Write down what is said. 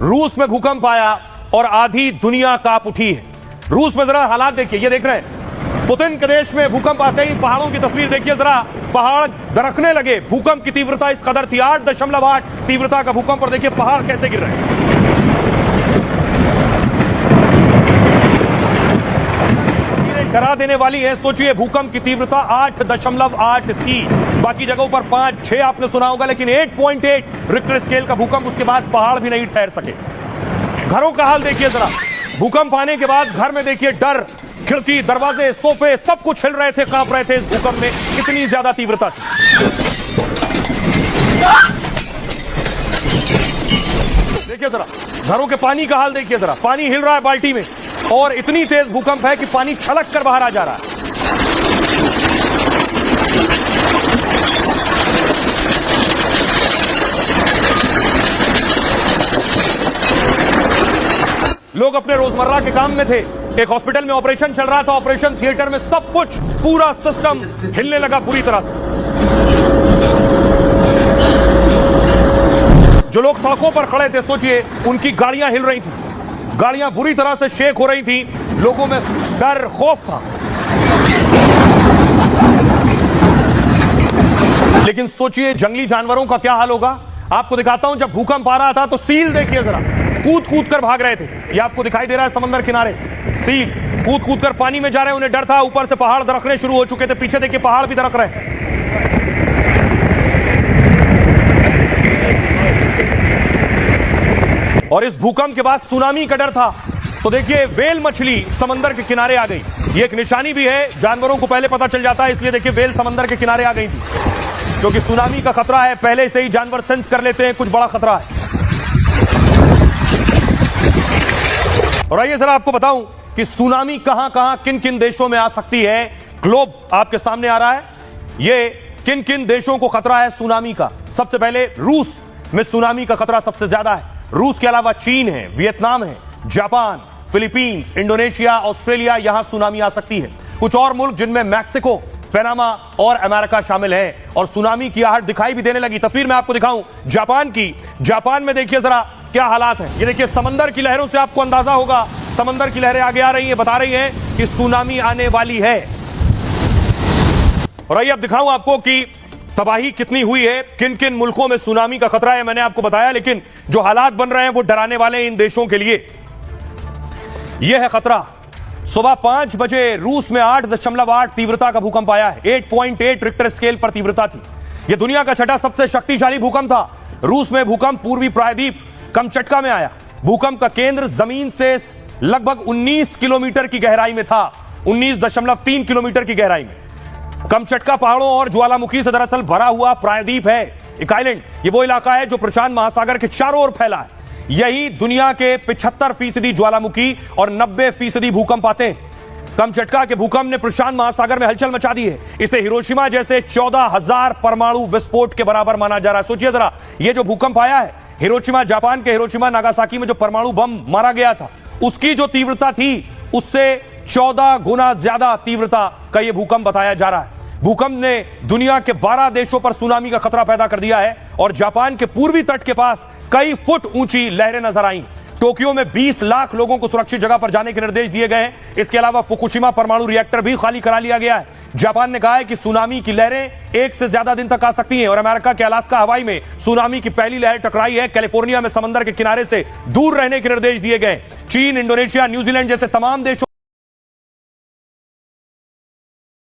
रूस में भूकंप आया और आधी दुनिया कांप उठी है। रूस में जरा हालात देखिए, ये देख रहे हैं पुतिन के देश में भूकंप आते ही पहाड़ों की तस्वीर देखिए जरा, पहाड़ दरकने लगे। भूकंप की तीव्रता इस कदर थी 8.8 तीव्रता का भूकंप, और देखिए पहाड़ कैसे गिर रहे हैं। डरा देने वाली है। सोचिए भूकंप की तीव्रता 8.8 थी, बाकी जगहों पर 5-6 आपने सुना होगा, लेकिन 8.8 रिक्टर स्केल का भूकंप, उसके बाद पहाड़ भी नहीं ठहर सके। घरों का हाल देखिए जरा, भूकंप आने के बाद घर में देखिए डर, खिड़की दरवाजे सोफे सब कुछ हिल रहे थे, कांप रहे थे। इस भूकंप में इतनी ज्यादा तीव्रता थी। देखिए जरा घरों के पानी का हाल देखिए जरा, पानी हिल रहा है बाल्टी में, और इतनी तेज भूकंप है कि पानी छलक कर बाहर आ जा रहा है। लोग अपने रोजमर्रा के काम में थे, एक हॉस्पिटल में ऑपरेशन चल रहा था, ऑपरेशन थिएटर में सब कुछ पूरा सिस्टम हिलने लगा बुरी तरह से। जो लोग सड़कों पर खड़े थे, सोचिए उनकी गाड़ियां हिल रही थी, गाड़ियां बुरी तरह से शेक हो रही थी, लोगों में डर खौफ था। लेकिन सोचिए जंगली जानवरों का क्या हाल होगा। आपको दिखाता हूं, जब भूकंप आ रहा था तो सील देखिए जरा, कूद कूद कर भाग रहे थे। ये आपको दिखाई दे रहा है समंदर किनारे, सील कूद कूद कर पानी में जा रहे हैं, उन्हें डर था। ऊपर से पहाड़ दरकने शुरू हो चुके थे, पीछे देखिए पहाड़ भी दरक रहे। और इस भूकंप के बाद सुनामी का डर था, तो देखिए वेल मछली समंदर के किनारे आ गई। ये एक निशानी भी है, जानवरों को पहले पता चल जाता है, इसलिए देखिए वेल समंदर के किनारे आ गई थी, क्योंकि सुनामी का खतरा है। पहले से ही जानवर सेंस कर लेते हैं कुछ बड़ा खतरा है। और आइए जरा आपको बताऊं कि सुनामी कहां कहां किन किन देशों में आ सकती है। ग्लोब आपके सामने आ रहा है, ये किन किन देशों को खतरा है सुनामी का। सबसे पहले रूस में सुनामी का खतरा सबसे ज्यादा है। रूस के अलावा चीन है, वियतनाम है, जापान, फिलीपींस, इंडोनेशिया, ऑस्ट्रेलिया, यहां सुनामी आ सकती है। कुछ और मुल्क जिनमें मैक्सिको, पनामा और अमेरिका शामिल है, और सुनामी की आहट दिखाई भी देने लगी। तस्वीर में आपको दिखाऊं जापान की, जापान में देखिए जरा क्या हालात हैं। ये देखिए समंदर की लहरों से आपको अंदाजा होगा, समंदर की लहरें आगे आ रही हैं, बता रही हैं कि सुनामी आने वाली है। और आइए अब दिखाऊं आपको कि तबाही कितनी हुई है, किन किन मुल्कों में सुनामी का खतरा है। मैंने आपको बताया, लेकिन जो हालात बन रहे हैं वो डराने वाले हैं इन देशों के लिए। यह है खतरा। सुबह 5 बजे रूस में 8.8 तीव्रता का भूकंप आया है। 8.8 रिक्टर स्केल पर तीव्रता थी। यह दुनिया का छठा सबसे शक्तिशाली भूकंप था। रूस में भूकंप पूर्वी प्रायद्वीप कमचटका में आया। भूकंप का केंद्र जमीन से लगभग 19 किलोमीटर की गहराई में था, 19.3 किलोमीटर की गहराई में। कमचटका पहाड़ों और ज्वालामुखी से दरअसल भरा हुआ प्रायद्वीप है, एक आइलैंड। ये वो इलाका है जो प्रशांत महासागर के चारों ओर फैला है। यही दुनिया के 75% ज्वालामुखी और 90% भूकंप आते हैं। कमचटका के भूकंप ने प्रशांत महासागर में हलचल मचा दी है। इसे हिरोशिमा जैसे 14,000 परमाणु विस्फोट के बराबर माना जा रहा है। सोचिए जरा, ये जो भूकंप आया है, हिरोशिमा, जापान के हिरोशिमा नागासाकी में जो परमाणु बम मारा गया था, उसकी जो तीव्रता थी उससे 14 गुना ज्यादा तीव्रता का यह भूकंप बताया जा रहा है। भूकंप ने दुनिया के 12 देशों पर सुनामी का खतरा पैदा कर दिया है, और जापान के पूर्वी तट के पास कई फुट ऊंची लहरें नजर आई। टोक्यो में 20 लाख लोगों को सुरक्षित जगह पर जाने के निर्देश दिए गए हैं। इसके अलावा फुकुशिमा परमाणु रिएक्टर भी खाली करा लिया गया है। जापान ने कहा है कि सुनामी की लहरें 1 से ज्यादा दिन तक आ सकती हैं, और अमेरिका के अलास्का हवाई में सुनामी की पहली लहर टकराई है। कैलिफोर्निया में समंदर के किनारे से दूर रहने के निर्देश दिए गए। चीन, इंडोनेशिया, न्यूजीलैंड जैसे तमाम देशों